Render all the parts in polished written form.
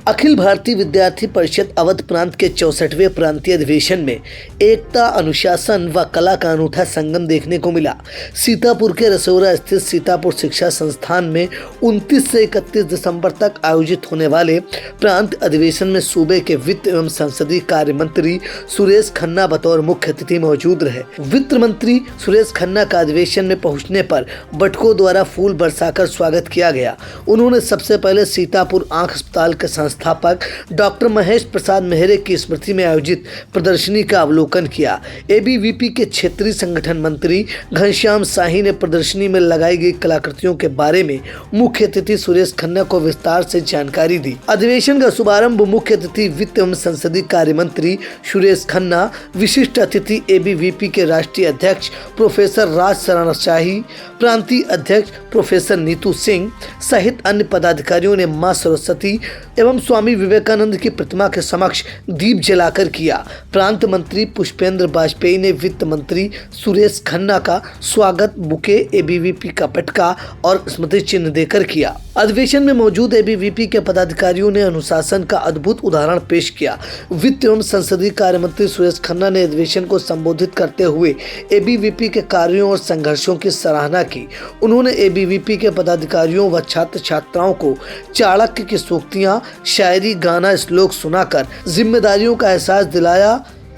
अखिल भारतीय विद्यार्थी परिषद अवध प्रांत के 64वें प्रांतीय अधिवेशन में एकता, अनुशासन व कला का अनूठा संगम देखने को मिला। सीतापुर के रसोरा स्थित सीतापुर शिक्षा संस्थान में 29 से 31 दिसंबर तक आयोजित होने वाले प्रांत अधिवेशन में सूबे के वित्त एवं संसदीय कार्य मंत्री सुरेश खन्ना बतौर मुख्य अतिथि मौजूद रहे। वित्त मंत्री सुरेश खन्ना का अधिवेशन में पहुंचने पर बटकों द्वारा फूल बरसाकर स्वागत किया गया। उन्होंने सबसे पहले सीतापुर आंख अस्पताल के संस्थापक डॉक्टर महेश प्रसाद मेहरे की स्मृति में आयोजित प्रदर्शनी का अवलोकन किया। एबीवीपी के क्षेत्रीय संगठन मंत्री घनश्याम शाही ने प्रदर्शनी में लगाई गई कलाकृतियों के बारे में मुख्य अतिथि सुरेश खन्ना को विस्तार से जानकारी दी। अधिवेशन का शुभारंभ मुख्य अतिथि वित्त एवं संसदीय कार्य मंत्री सुरेश खन्ना, विशिष्ट अतिथि एबीवीपी के राष्ट्रीय अध्यक्ष प्रोफेसर राज शरण शाही, प्रांतीय अध्यक्ष प्रोफेसर नीतू सिंह सहित अन्य पदाधिकारियों ने मां सरस्वती एवं स्वामी विवेकानंद की प्रतिमा के समक्ष दीप जलाकर किया। प्रांत मंत्री पुष्पेंद्र वाजपेयी ने वित्त मंत्री सुरेश खन्ना का स्वागत बुके, एबीवीपी का पटका और स्मृति चिन्ह देकर किया। अधिवेशन में मौजूद एबीवीपी के पदाधिकारियों ने अनुशासन का अद्भुत उदाहरण पेश किया। वित्त एवं संसदीय कार्य मंत्री सुरेश खन्ना ने अधिवेशन को संबोधित करते हुए एबीवीपी के कार्यों और संघर्षों की सराहना की। उन्होंने एबीवीपी के पदाधिकारियों व छात्र छात्राओं को चाणक्य की सूक्तियां, शायरी, गाना, श्लोक सुनाकर जिम्मेदारियों का एहसास दिलाया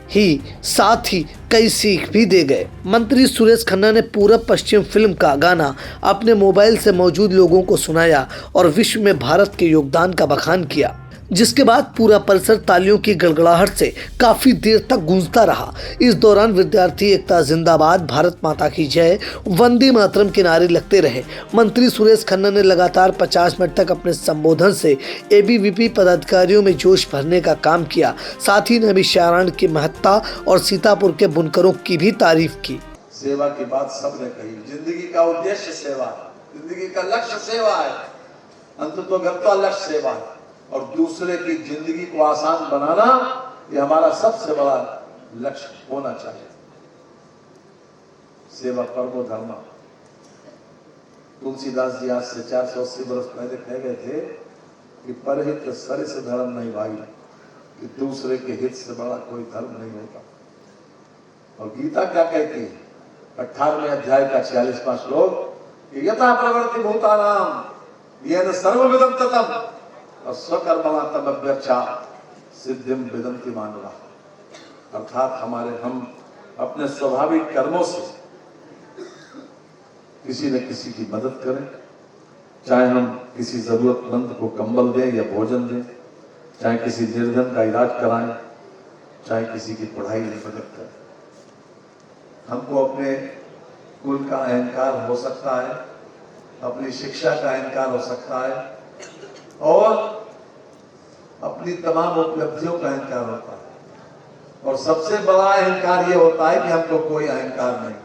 ही साथ ही कई सीख भी दे गए। मंत्री सुरेश खन्ना ने पूरब पश्चिम फिल्म का गाना अपने मोबाइल से मौजूद लोगों को सुनाया और विश्व में भारत के योगदान का बखान किया, जिसके बाद पूरा परिसर तालियों की गड़गड़ाहट से काफी देर तक गूंजता रहा। इस दौरान विद्यार्थी एकता जिंदाबाद, भारत माता की जय, वंदे मातरम के नारे लगते रहे। मंत्री सुरेश खन्ना ने लगातार 50 मिनट तक अपने संबोधन से एबीवीपी पदाधिकारियों में जोश भरने का काम किया। साथ ही नैमिषारण्य की महत्ता और सीतापुर के बुनकरों की भी तारीफ की। सेवा की बात सबने कही। जिंदगी का उद्देश्य सेवा है, जिंदगी का लक्ष्य सेवा है, अंततोगत्वा लक्ष्य सेवा है और दूसरे की जिंदगी को आसान बनाना ये हमारा सबसे बड़ा लक्ष्य होना चाहिए। सेवा परमो धर्म। तुलसीदास जी आज से 480 वर्ष पहले कह गए थे कि परहित सरिस धर्म नहीं भाई, कि दूसरे के हित से बड़ा कोई धर्म नहीं होता। और गीता क्या कहती है? 18वें अध्याय का 46वां श्लोक, यथा प्रवृत्ति भूतानाम येन सर्वविदं ततम् और स्वकर्मणा तमभ्यर्चा सिद्धिम विदन्ति मानवा। अर्थात हम अपने स्वाभाविक कर्मों से किसी न किसी की मदद करें, चाहे हम किसी जरूरतमंद को कंबल दें या भोजन दें, चाहे किसी निर्धन का इलाज कराएं, चाहे किसी की पढ़ाई में मदद करें। हमको अपने कुल का अहंकार हो सकता है, अपनी शिक्षा का अहंकार हो सकता है और अपनी तमाम उपलब्धियों का अहंकार होता है। और सबसे बड़ा अहंकार यह होता है कि हमको कोई अहंकार नहीं।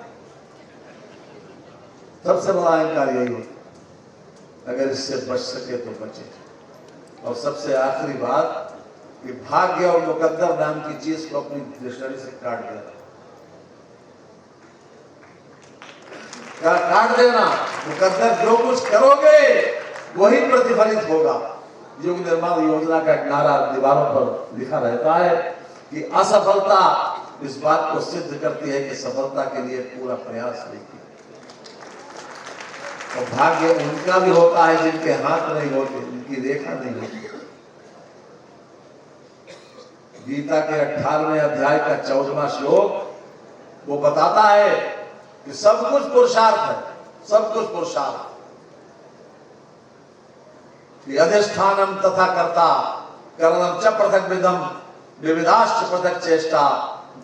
सबसे बड़ा अहंकार यही होता है। अगर इससे बच सके तो बचे। और सबसे आखिरी बात कि भाग्य और मुकद्दर नाम की चीज को अपनी डिक्शनरी से काट देना। काट देना। मुकद्दर जो कुछ करोगे वही प्रतिफलित होगा। युग निर्माण योजना का एक नारा दीवारों पर लिखा रहता है कि असफलता इस बात को सिद्ध करती है कि सफलता के लिए पूरा प्रयास नहीं किया। और भाग्य उनका भी होता है जिनके हाथ नहीं होते, उनकी रेखा नहीं होती। गीता के 18वें अध्याय का 14वां श्लोक वो बताता है कि सब कुछ पुरुषार्थ है, सब कुछ पुरुषार्थ। अधिष्ठानम तथा कर्ता करणम च पृथक विदम विविधाश्च पृथक चेष्टा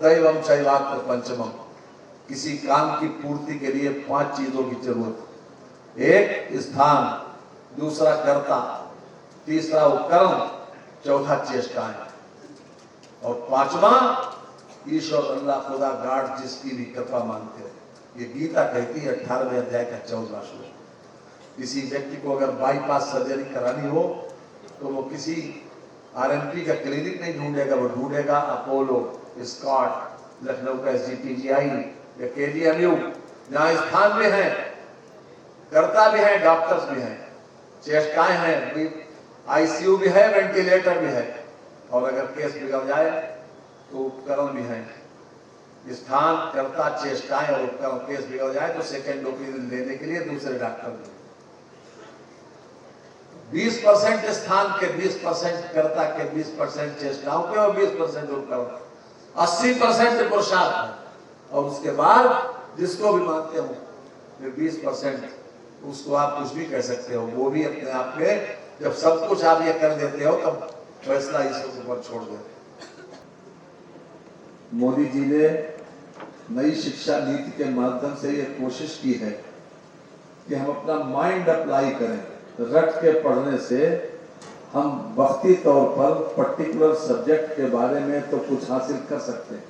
दैवम चैवात्र पंचमम। किसी काम की पूर्ति के लिए 5 चीजों की जरूरत है। एक स्थान, दूसरा कर्ता, तीसरा उपकरण, चौथा चेष्टाएं और 5वां ईश्वर अल्लाह खुदा गाड जिसकी भी कृपा मानते हो। ये गीता कहती है 18वें अध्याय का 14वां श्लोक। किसी व्यक्ति को अगर बाईपास सर्जरी करानी हो तो वो किसी आरएमपी का क्लिनिक नहीं ढूंढेगा, वो ढूंढेगा अपोलो, स्कॉट, लखनऊ का SGPGI या KGMU, जहाँ स्थान भी है, कर्ता भी है, डॉक्टर्स भी हैं, चेष्टाएं हैं, आईसीयू भी है, वेंटिलेटर भी है, और अगर केस बिगड़ जाए तो उपकरण भी है। स्थान, कर्ता, चेष्टाएं और उपकरण, केस बिगड़ जाए तो सेकेंड ओपिनियन लेने के लिए दूसरे डॉक्टर भी। 20% स्थान के, 20% कर्ता के, 20% चेष्टाओं के और 20% उपकरण, 80% पुरुषार्थ है। और उसके बाद जिसको भी मानते हो 20%, उसको आप कुछ भी कह सकते हो, वो भी अपने आप में, जब सब कुछ आप ये कर देते हो तब फैसला ईश्वर के ऊपर छोड़ देते। मोदी जी ने नई शिक्षा नीति के माध्यम से ये कोशिश की है कि हम अपना माइंड अप्लाई करें। रट के पढ़ने से हम वक्ती तौर पर पर्टिकुलर सब्जेक्ट के बारे में तो कुछ हासिल कर सकते हैं,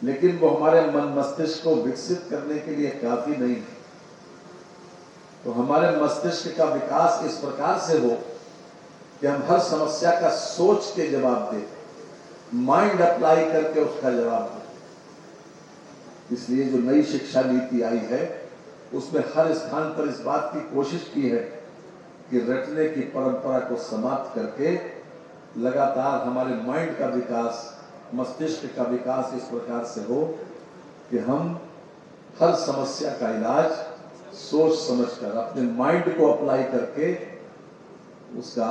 लेकिन वो हमारे मन मस्तिष्क को विकसित करने के लिए काफी नहीं है। तो हमारे मस्तिष्क का विकास इस प्रकार से हो कि हम हर समस्या का सोच के जवाब दें, माइंड अप्लाई करके उसका जवाब दें। इसलिए जो नई शिक्षा नीति आई है उसमें हर स्थान पर इस बात की कोशिश की है कि रटने की परंपरा को समाप्त करके लगातार हमारे माइंड का विकास, मस्तिष्क का विकास इस प्रकार से हो कि हम हर समस्या का इलाज सोच समझकर, अपने माइंड को अप्लाई करके उसका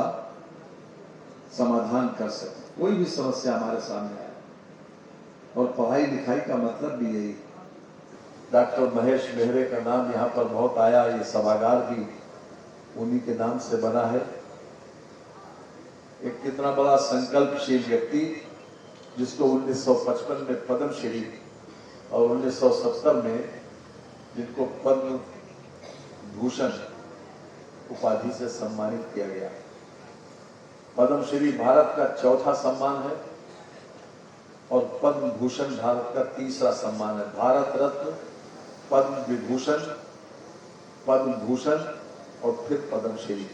समाधान कर सके। कोई भी समस्या हमारे सामने आए, और पढ़ाई लिखाई का मतलब भी यही। डॉक्टर महेश मेहरे का नाम यहाँ पर बहुत आया, ये सभागार भी उन्हीं के नाम से बना है। एक कितना बड़ा संकल्पशील व्यक्ति, जिसको 1955 में पद्मश्री और 1970 में जिनको पद्म भूषण उपाधि से सम्मानित किया गया। पद्मश्री भारत का चौथा सम्मान है और पद्म भूषण भारत का तीसरा सम्मान है। भारत रत्न, पद्म विभूषण, पद्म भूषण और फिर पद्मश्री।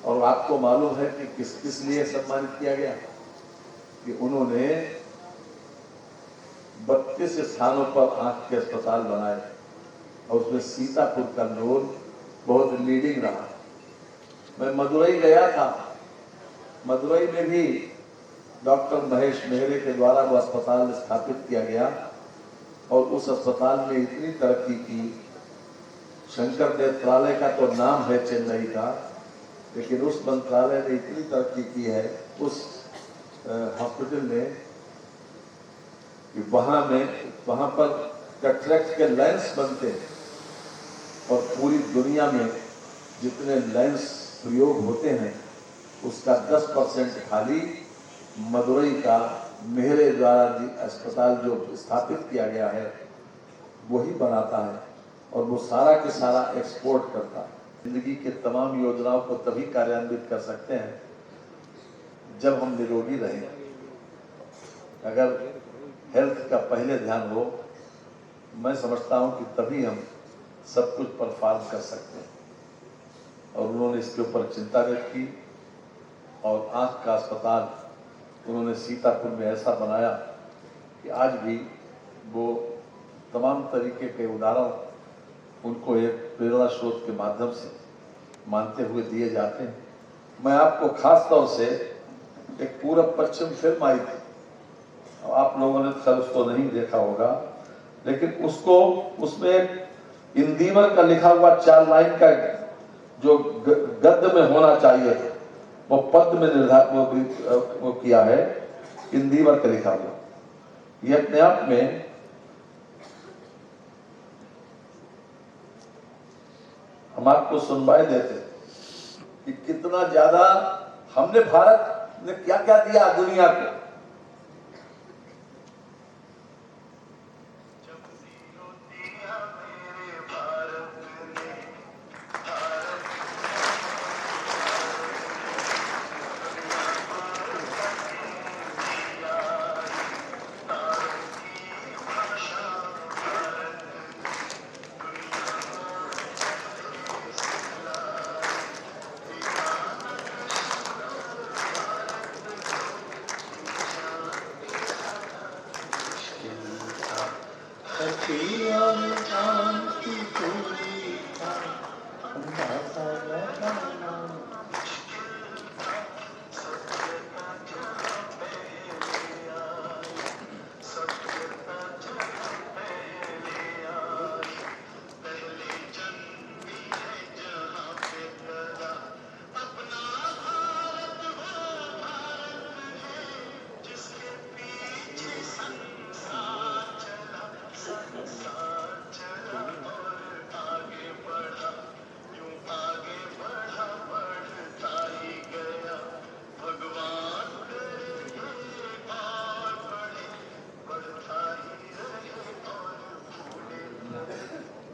और आपको मालूम है कि किस किस लिए सम्मानित किया गया? कि उन्होंने 32 स्थानों पर आंख के अस्पताल बनाए और उसमें सीतापुर का रोल बहुत लीडिंग रहा। मैं मदुरई गया था, मदुरई में भी डॉक्टर महेश मेहरे के द्वारा वो अस्पताल स्थापित किया गया और उस अस्पताल में इतनी तरक्की की। शंकर नेत्रालय का तो नाम है चेन्नई का, लेकिन उस मंत्रालय ने इतनी तरक्की की है उस हॉस्पिटल में कि वहां पर कैटरेक्ट के लेंस बनते हैं और पूरी दुनिया में जितने लेंस प्रयोग होते हैं उसका 10% खाली मदुरई का मेहरे द्वारा अस्पताल जो स्थापित किया गया है वही बनाता है, और वो सारा के सारा एक्सपोर्ट करता है। जिंदगी के तमाम योजनाओं को तभी कार्यान्वित कर सकते हैं जब हम निरोगी रहें। अगर हेल्थ का पहले ध्यान हो, मैं समझता हूं कि तभी हम सब कुछ परफॉर्म कर सकते हैं। और उन्होंने इसके ऊपर चिंता व्यक्त की और आंख का अस्पताल उन्होंने सीतापुर में ऐसा बनाया कि आज भी वो तमाम तरीके के उदाहरण उनको एक प्रेरणा स्रोत के माध्यम से मानते हुए दिए जाते हैं। मैं आपको खास तौर से एक पूरब पश्चिम फिल्म आई थी, आप लोगों ने सर उसको नहीं देखा होगा, लेकिन उसको उसमें एक इंदिवर का लिखा हुआ 4 लाइन का जो गद्य में होना चाहिए था वो पद में निर्धारित वो किया है, इंदिवर का लिखा हुआ। ये अपने आप में हम आपको सुनवाई देते कि कितना ज्यादा हमने, भारत ने क्या क्या दिया दुनिया को।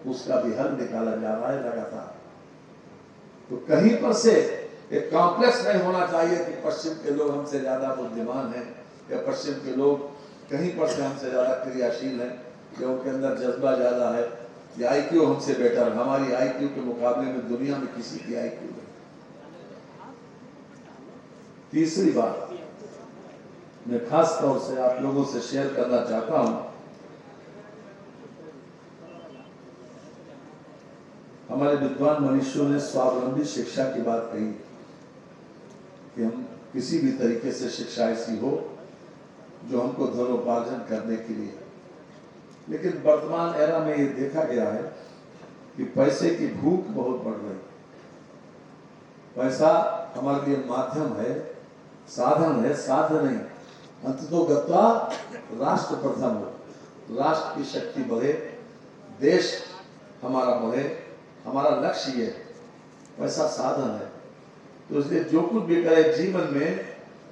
उसका भी हल निकाला जा रहा है लगातार। तो कहीं पर से एक कॉम्प्लेक्स नहीं होना चाहिए कि पश्चिम के लोग हमसे ज्यादा बुद्धिमान हैं या पश्चिम के लोग कहीं पर से हमसे ज्यादा क्रियाशील हैं या उनके अंदर जज्बा ज्यादा है या आईक्यू हमसे बेटर। हमारी आईक्यू के मुकाबले में दुनिया में किसी की आईक्यू नहीं। तीसरी बात मैं खास तौर से आप लोगों से शेयर करना चाहता हूं, हमारे विद्वान मनुष्यों ने स्वावलंबी शिक्षा की बात कही कि हम किसी भी तरीके से शिक्षा ऐसी हो जो हमको धनोपार्जन करने के लिए। लेकिन वर्तमान एरा में ये देखा गया है कि पैसे की भूख बहुत बढ़ रही। पैसा हमारे लिए माध्यम है, साधन है, साधन नहीं। अंततोगत्वा राष्ट्र प्रथम हो, राष्ट्र की शक्ति बढ़े, देश हमारा बढ़े, हमारा लक्ष्य ये है। पैसा साधन है, तो इसलिए जो कुछ भी करे जीवन में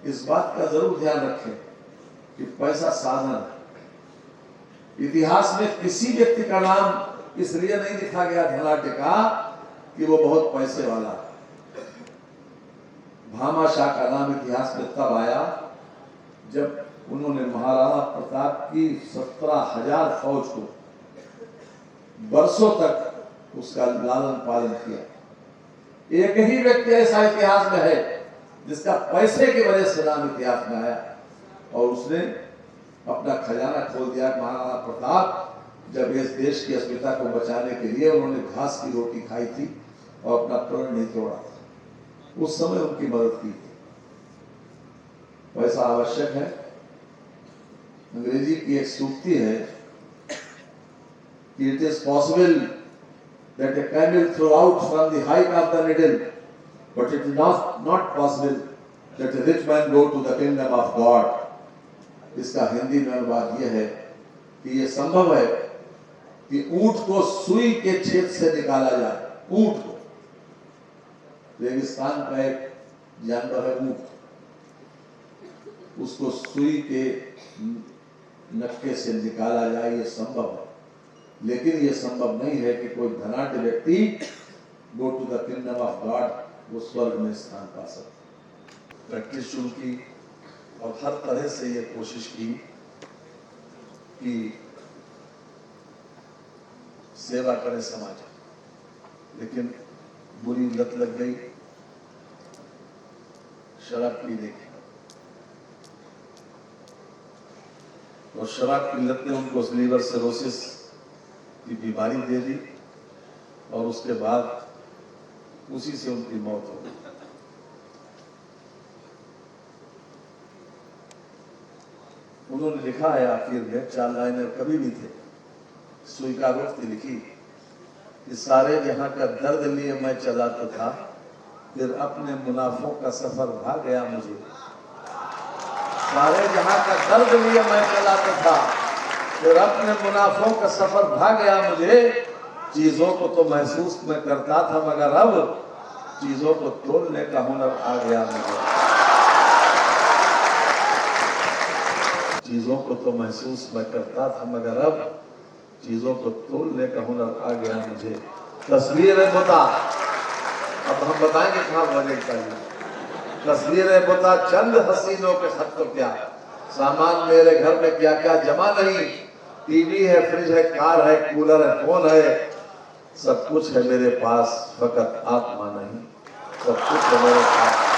इस बात का जरूर ध्यान रखें कि पैसा साधन है। इतिहास में किसी व्यक्ति का नाम इसलिए नहीं लिखा गया धनाढ्य का कि वो बहुत पैसे वाला है। भामाशाह का नाम इतिहास में तब आया जब उन्होंने महाराणा प्रताप की 17,000 फौज को वर्षों तक उसका लालन पालन किया। एक ही व्यक्ति ऐसा इतिहास में है जिसका पैसे की वजह से नाम इतिहास में आया और उसने अपना खजाना खोल दिया। महाराणा प्रताप जब इस देश की अस्मिता को बचाने के लिए उन्होंने घास की रोटी खाई थी और अपना प्रण नहीं तोड़ा था, उस समय उनकी मदद की थी। पैसा आवश्यक है। अंग्रेजी की एक सूक्ति है कि it is possible that a camel throw out from the height of the needle, but it is not possible that a rich man go to the kingdom of God. इसका हिंदी में अनुवाद यह है कि यह संभव है कि ऊंट को सुई के छेद से निकाला जाए। ऊंट को, रेगिस्तान का एक जानवर है ऊंट, उसको सुई के नक्के से निकाला जाए, यह संभव है। लेकिन यह संभव नहीं है कि कोई धनाढ्य व्यक्ति go to the kingdom of God, वो स्वर्ग में स्थान पा सकते। प्रैक्टिस शुरू की और हर तरह से ये कोशिश की कि सेवा करे समाज, लेकिन बुरी लत लग गई शराब पीने की, और शराब की लत ने उनको लीवर सिरोसिस की बीमारी दे दी और उसके बाद उसी से उनकी मौत हो गई। उन्होंने लिखा है आखिर में, 4 लाइनर कभी भी थे, स्वीकारोक्ति लिखी कि सारे जहां का दर्द लिए मैं चला तो था, फिर अपने मुनाफों का सफर भा गया मुझे। सारे जहां का दर्द लिए मैं चला तो था, फिर अपने मुनाफों का सफर भाग गया मुझे। चीजों को तो महसूस मैं करता था, मगर अब चीजों को तोलने का हुनर आ गया मुझे। चीजों को तो महसूस मैं करता था, मगर अब चीजों को तोलने का हुनर आ गया मुझे। तस्वीरें बता, अब हम बताएंगे कहाँ बोलने चाहिए। तस्वीरें बता चंद हसीनों के खत तो क्या, सामान मेरे घर में क्या क्या जमा नहीं। टीवी है, फ्रिज है, कार है, कूलर है, फोन है, सब कुछ है मेरे पास, फकत आत्मा नहीं। सब कुछ है मेरे पास।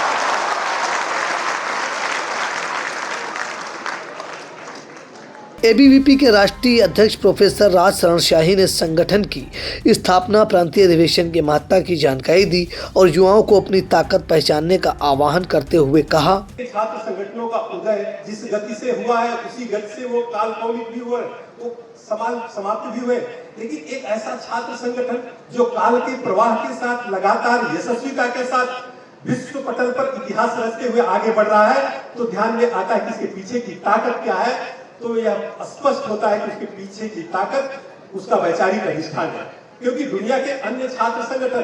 एबीवीपी के राष्ट्रीय अध्यक्ष प्रोफेसर राज शरण शाही ने संगठन की स्थापना, प्रांतीय अधिवेशन की महत्ता की जानकारी दी और युवाओं को अपनी ताकत पहचानने का आह्वान करते हुए कहा, छात्र संगठनों का उदय जिस गति से हुआ है उसी गति से वो कालकौलिक भी हुए, वो समाप्त भी हुए। लेकिन एक ऐसा छात्र संगठन जो काल के प्रवाह के साथ लगातार यशस्विता के साथ विश्व पटल पर इतिहास रचते हुए आगे बढ़ रहा है, तो ध्यान में आता है कि इसके पीछे की ताकत क्या है। तो यह स्पष्ट होता है कि उसके पीछे की ताकत उसका वैचारिक अधिष्ठान है। क्योंकि दुनिया के अन्य छात्र संगठन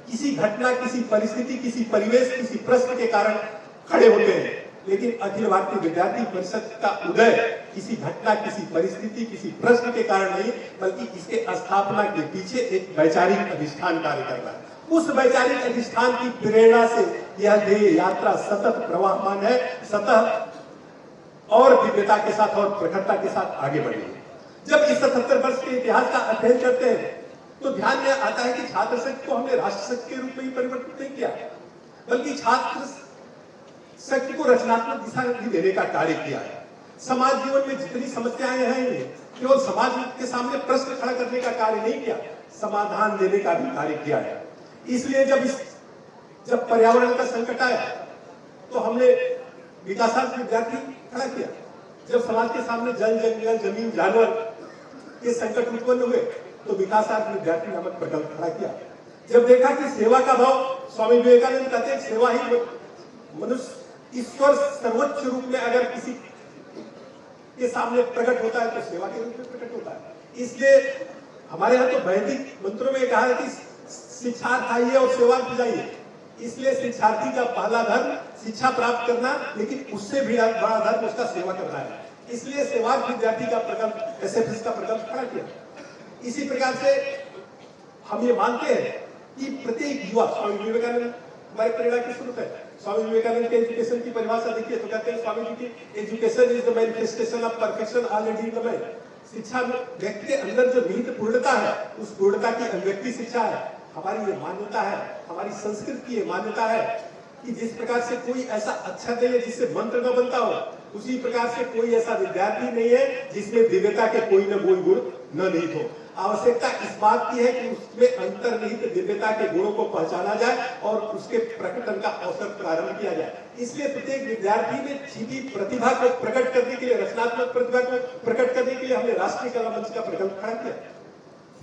किसी घटना, किसी परिस्थिति, किसी परिवेश, किसी प्रश्न के कारण खड़े होते हैं, लेकिन अखिल भारतीय विद्यार्थी परिषद का उदय किसी घटना, किसी परिस्थिति, किसी प्रश्न के कारण नहीं, बल्कि इसके स्थापना के पीछे एक वैचारिक अधिष्ठान कार्य कर रहा है। उस वैचारिक अधिष्ठान की प्रेरणा से यह ध्येय यात्रा सतत प्रवाहमान है, सतत और दिव्यता के साथ और प्रखरता के साथ आगे बढ़ी है। जब इस 77 वर्ष के इतिहास का अध्ययन करते हैं तो ध्यान में आता है कि छात्र संघ को हमने राष्ट्र संघ के रूप में ही परिवर्तित नहीं किया, बल्कि छात्र संघ को रचनात्मक दिशा भी देने का कार्य किया है। समाज जीवन में जितनी समस्याएं हैं, केवल समाज के सामने प्रश्न खड़ा करने का कार्य नहीं किया, समाधान देने का भी कार्य किया है। इसलिए जब पर्यावरण का संकट आया तो हमने विकासात्मक विद्यार्थी खड़ा किया। जब समाज के सामने जल, जंगल, जमीन, जानवर के संकट उत्पन्न हुए तो विकासात्मक विद्यार्थी नामक प्रकल्प खड़ा किया। जब देखा कि सेवा का भाव, स्वामी विवेकानंद कहते हैं सेवा ही मनुष्य ईश्वर सर्वोच्च रूप में अगर किसी के सामने प्रकट होता है तो सेवा के रूप में प्रकट होता है। इसलिए हमारे यहाँ तो वैदिक मंत्रों में कहा है कि शिक्षार्थ आइए और सेवा जाइए। इसलिए शिक्षार्थी का पहला धर्म शिक्षा प्राप्त करना, लेकिन उससे भी बड़ा धर्म उसका सेवा करना है। इसलिए सेवा विद्यार्थी का प्रकल्प, एसएफएस का प्रकल्प खड़ा किया। इसी प्रकार से हम ये मानते हैं कि प्रत्येक युवा, स्वामी विवेकानंद हमारे प्रेरणा के स्रोत है। स्वामी विवेकानंद के एजुकेशन की परिभाषा देखिए तो कहते हैं स्वामी जी की education is the manifestation of perfection already in the man. शिक्षा व्यक्ति के अंदर जो निहित पूर्णता है, उस पूर्णता की अभिव्यक्ति शिक्षा है। हमारी ये मान्यता है, हमारी संस्कृति की ये मान्यता है कि जिस प्रकार से कोई ऐसा अच्छा नहीं है जिससे मंत्र न बनता हो, उसी प्रकार से कोई ऐसा विद्यार्थी नहीं है जिसमें दिव्यता के कोई न कोई गुण न निहित हो। आवश्यकता इस बात की है कि उसमें अंतर्निहित दिव्यता के गुणों को पहचाना जाए और उसके प्रकटन का अवसर प्रारंभ किया जाए। इसलिए प्रत्येक विद्यार्थी में छिपी प्रतिभा को प्रकट करने के लिए, रचनात्मक प्रतिभा को प्रकट करने के लिए हमने राष्ट्रीय कला मंच का प्रकल्प खड़ा किया।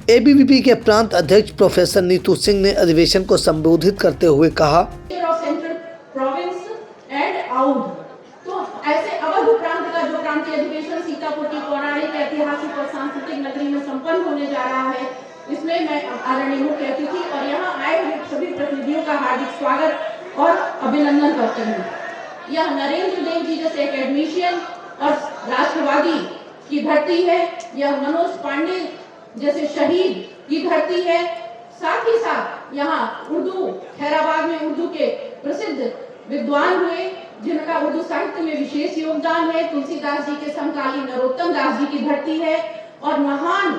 एबीवीपी के प्रांत अध्यक्ष प्रोफेसर नीतू सिंह ने अधिवेशन को संबोधित करते हुए कहा, तो ऐसे अवध प्रांत का जो प्रांतीय अधिवेशन सीतापुर की पौराणिक, ऐतिहासिक और सांस्कृतिक नगरी में संपन्न होने जा रहा है, इसमें मैं आदरणीय मुख्य अतिथि और यहाँ आए हुए सभी प्रतिनिधियों का हार्दिक स्वागत और अभिनंदन करते हैं। यह नरेंद्र देव जी जैसे एकेडमिशियन और राष्ट्रवादी की धरती है। यह मनोज पांडे जैसे शहीद की धरती है। साथ ही साथ यहाँ उर्दू, खैराबाद में उर्दू के प्रसिद्ध विद्वान हुए जिनका उर्दू साहित्य में विशेष योगदान है। तुलसीदास जी के समकालीन नरोत्तम दास जी की धरती है और महान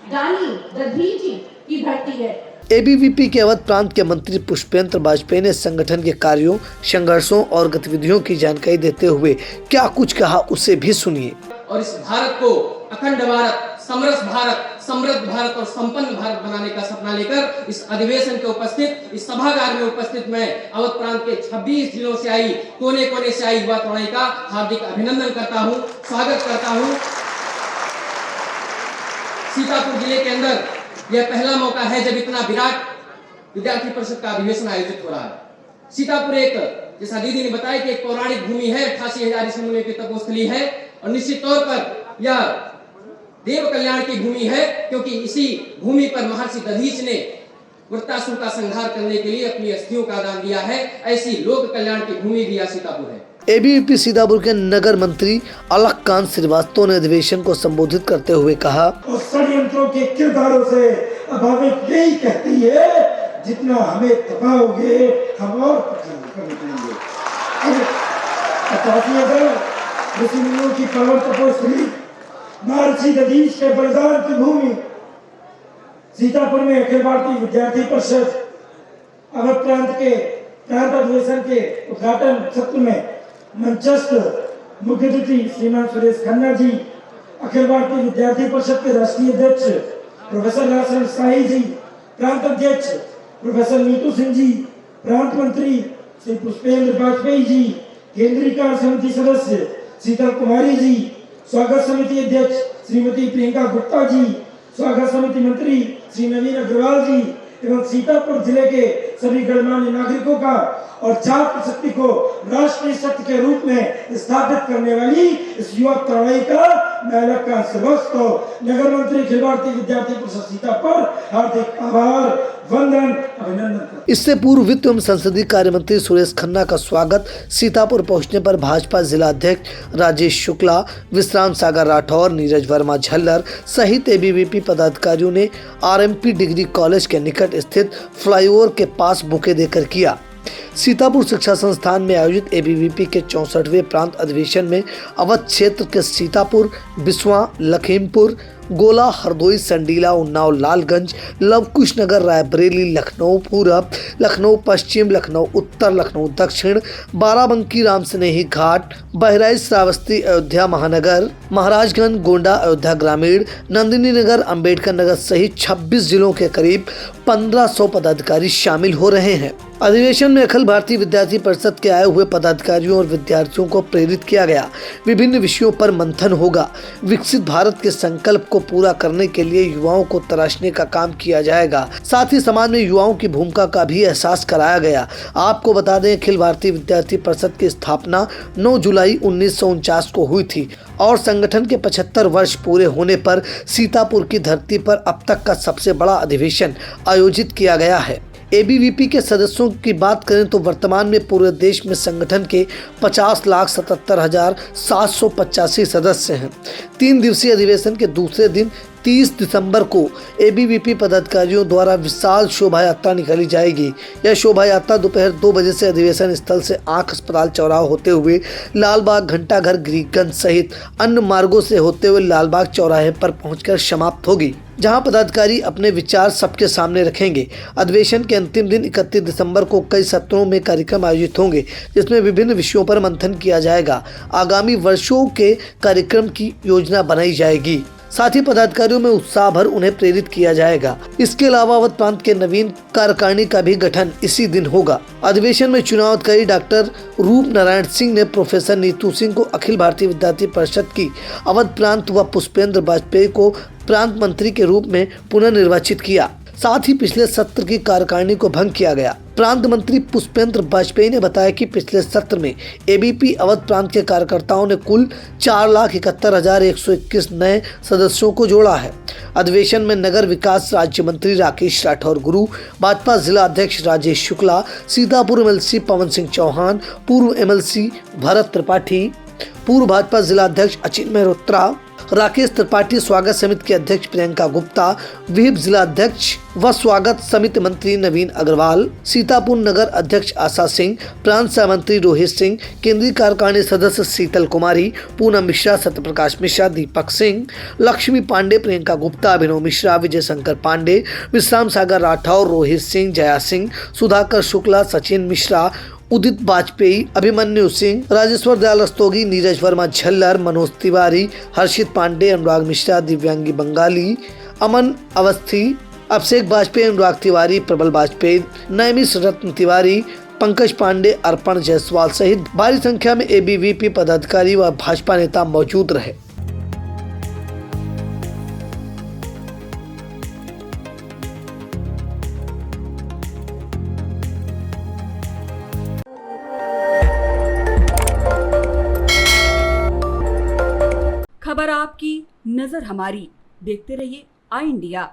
दानी दधीची की धरती है। एबीवीपी के अवध प्रांत के मंत्री पुष्पेंद्र वाजपेयी ने संगठन के कार्यों, संघर्षों और गतिविधियों की जानकारी देते हुए क्या कुछ कहा, उसे भी सुनिए। और इस भारत को अखंड भारत, समरस भारत, समृद्ध भारत और संपन्न भारत बनाने का सपना लेकर इस अधिवेशन के उपस्थित, इस सभागार में उपस्थित मैं अवध प्रांत के 26 जिलों से आई, कोने कोने से आई युवा तरुणाई का हार्दिक अभिनंदन करता हूं, स्वागत करता हूं। सीतापुर जिले के अंदर यह पहला मौका है जब इतना विराट विद्यार्थी परिषद का अधिवेशन आयोजित हो रहा है। सीतापुर एक, जैसा दीदी ने बताया कि एक पौराणिक भूमि है, 88,000 ईसा मुनि की तपोस्थली है और निश्चित तौर पर यह देव कल्याण की भूमि है, क्योंकि इसी भूमि पर महर्षि दधीच ने वृत्तासुर का संहार करने के लिए अपनी अस्थियों का दान दिया है। ऐसी लोक कल्याण की भूमि भी यह सीतापुर है। एबीवीपी सीतापुर के नगर मंत्री अलककांत श्रीवास्तव ने अधिवेशन को संबोधित करते हुए कहा, और षड्यंत्रों के किरदारों से अभावित यही कहती है, जितना हमें तपाओगे हम और कर निकलेंगे। 85,000 ऋषि मुनियों की पावन तपोस्थली, महर्षि दधीच के बलिदान की भूमि सीतापुर में अखिल भारतीय विद्यार्थी परिषद अवध प्रांत के प्रांत अधिवेशन के उद्घाटन सत्र में मंचस्थ मुख्य अतिथि श्रीमान सुरेश खन्ना जी, अखिल भारतीय विद्यार्थी परिषद के राष्ट्रीय अध्यक्ष प्रोफेसर राजन शाही जी, प्रांत अध्यक्ष प्रोफेसर नीतू सिंह जी, प्रांत मंत्री श्री पुष्पेंद्र वाजपेयी जी, केंद्रीय कार्य समिति सदस्य शीतल कुमारी जी, स्वागत समिति अध्यक्ष श्रीमती प्रियंका गुप्ता जी, स्वागत समिति मंत्री श्री नवीन अग्रवाल जी एवं सीतापुर जिले के सभी गणमान्य नागरिकों का और छात्र शक्ति को राष्ट्रीय शक्ति के रूप में स्थापित करने वाली इस युवा तरुणाई का मैं अलककांत श्रीवास्तव, नगर मंत्री अखिल भारतीय विद्यार्थी परिषद सीतापुर, हार्दिक आभार, वंदन, अभिनंदन। इससे पूर्व वित्त एवं संसदीय कार्य मंत्री सुरेश खन्ना का स्वागत सीतापुर पहुंचने पर भाजपा जिला अध्यक्ष राजेश शुक्ला, विश्राम सागर राठौर, नीरज वर्मा झल्लर सहित एबीवीपी पदाधिकारियों ने आरएमपी डिग्री कॉलेज के निकट स्थित फ्लाईओवर के पास बुके देकर किया। सीतापुर शिक्षा संस्थान में आयोजित एबीवीपी के 64वें प्रांत अधिवेशन में अवध क्षेत्र के सीतापुर, बिस्वा, लखीमपुर, गोला, हरदोई, संडीला, उन्नाव, लालगंज, लवकुश नगर, रायबरेली, लखनऊ पूरब, लखनऊ पश्चिम, लखनऊ उत्तर, लखनऊ दक्षिण, बाराबंकी, रामसनेही घाट, बहराइच, श्रावस्ती, अयोध्या महानगर, महाराजगंज, गोंडा, अयोध्या ग्रामीण, नंदिनी नगर, अंबेडकर नगर सहित 26 जिलों के करीब 1500 पदाधिकारी शामिल हो रहे हैं। अधिवेशन में अखिल भारतीय विद्यार्थी परिषद के आए हुए पदाधिकारियों और विद्यार्थियों को प्रेरित किया गया। विभिन्न विषयों पर मंथन होगा। विकसित भारत के संकल्प को पूरा करने के लिए युवाओं को तराशने का काम किया जाएगा। साथ ही समाज में युवाओं की भूमिका का भी एहसास कराया गया। आपको बता दें, अखिल भारतीय विद्यार्थी परिषद की स्थापना 9 जुलाई 1949 को हुई थी और संगठन के 75 वर्ष पूरे होने पर सीतापुर की धरती पर अब तक का सबसे बड़ा अधिवेशन आयोजित किया गया है। एबीवीपी के सदस्यों की बात करें तो वर्तमान में पूरे देश में संगठन के 50,77,785 सदस्य हैं। 3 दिवसीय अधिवेशन के दूसरे दिन 30 दिसंबर को एबीवीपी पदाधिकारियों द्वारा विशाल शोभा यात्रा निकाली जाएगी। यह शोभा यात्रा दोपहर 2 बजे से अधिवेशन स्थल से आंख अस्पताल चौराहा होते हुए लालबाग, घंटाघर, गिरिगंज सहित अन्य मार्गों से होते हुए लालबाग चौराहे पर पहुंचकर समाप्त होगी, जहां पदाधिकारी अपने विचार सबके सामने रखेंगे। अधिवेशन के अंतिम दिन 31 दिसंबर को कई सत्रों में कार्यक्रम आयोजित होंगे, जिसमें विभिन्न विषयों पर मंथन किया जाएगा। आगामी वर्षों के कार्यक्रम की योजना बनाई जाएगी। साथ ही पदाधिकारियों में उत्साह भर उन्हें प्रेरित किया जाएगा। इसके अलावा अवध प्रांत के नवीन कार्यकारिणी का भी गठन इसी दिन होगा। अधिवेशन में चुनाव अधिकारी डॉक्टर रूप नारायण सिंह ने प्रोफेसर नीतू सिंह को अखिल भारतीय विद्यार्थी परिषद की अवध प्रांत व पुष्पेंद्र वाजपेयी को प्रांत मंत्री के रूप में पुनर्निर्वाचित किया। साथ ही पिछले सत्र की कार्यकारिणी को भंग किया गया। प्रांत मंत्री पुष्पेंद्र वाजपेयी ने बताया कि पिछले सत्र में एबीपी अवध प्रांत के कार्यकर्ताओं ने कुल 4,71,121 नए सदस्यों को जोड़ा है। अधिवेशन में नगर विकास राज्य मंत्री राकेश राठौर गुरु, भाजपा जिला अध्यक्ष राजेश शुक्ला, सीतापुर एमएलसी पवन सिंह चौहान, पूर्व एमएलसी भरत त्रिपाठी, पूर्व भाजपा जिला अध्यक्ष अचित मेहरोत्रा, राकेश त्रिपाठी, स्वागत समिति के अध्यक्ष प्रियंका गुप्ता, विहिप जिला अध्यक्ष व स्वागत समिति मंत्री नवीन अग्रवाल, सीतापुर नगर अध्यक्ष आशा सिंह, प्रांत सह मंत्री रोहित सिंह, केंद्रीय कार्यकारिणी सदस्य शीतल कुमारी, पूनम मिश्रा, सत्यप्रकाश मिश्रा, दीपक सिंह, लक्ष्मी पांडे, प्रियंका गुप्ता, अभिनव मिश्रा, विजय शंकर पांडे, विश्राम सागर राठौर, रोहित सिंह, जया सिंह, सुधाकर शुक्ला, सचिन मिश्रा, उदित वाजपेयी, अभिमन्यु सिंह, राजेश्वर दयाल रस्तोगी, नीरज वर्मा झल्लर, मनोज तिवारी, हर्षित पांडे, अनुराग मिश्रा, दिव्यांगी बंगाली, अमन अवस्थी, अभिषेक वाजपेयी, अनुराग तिवारी, प्रबल वाजपेयी, नैमिष रत्न तिवारी, पंकज पांडे, अर्पण जायसवाल सहित भारी संख्या में एबीवीपी पदाधिकारी व भाजपा नेता मौजूद रहे। खबर आपकी, नजर हमारी। देखते रहिए आई इंडिया।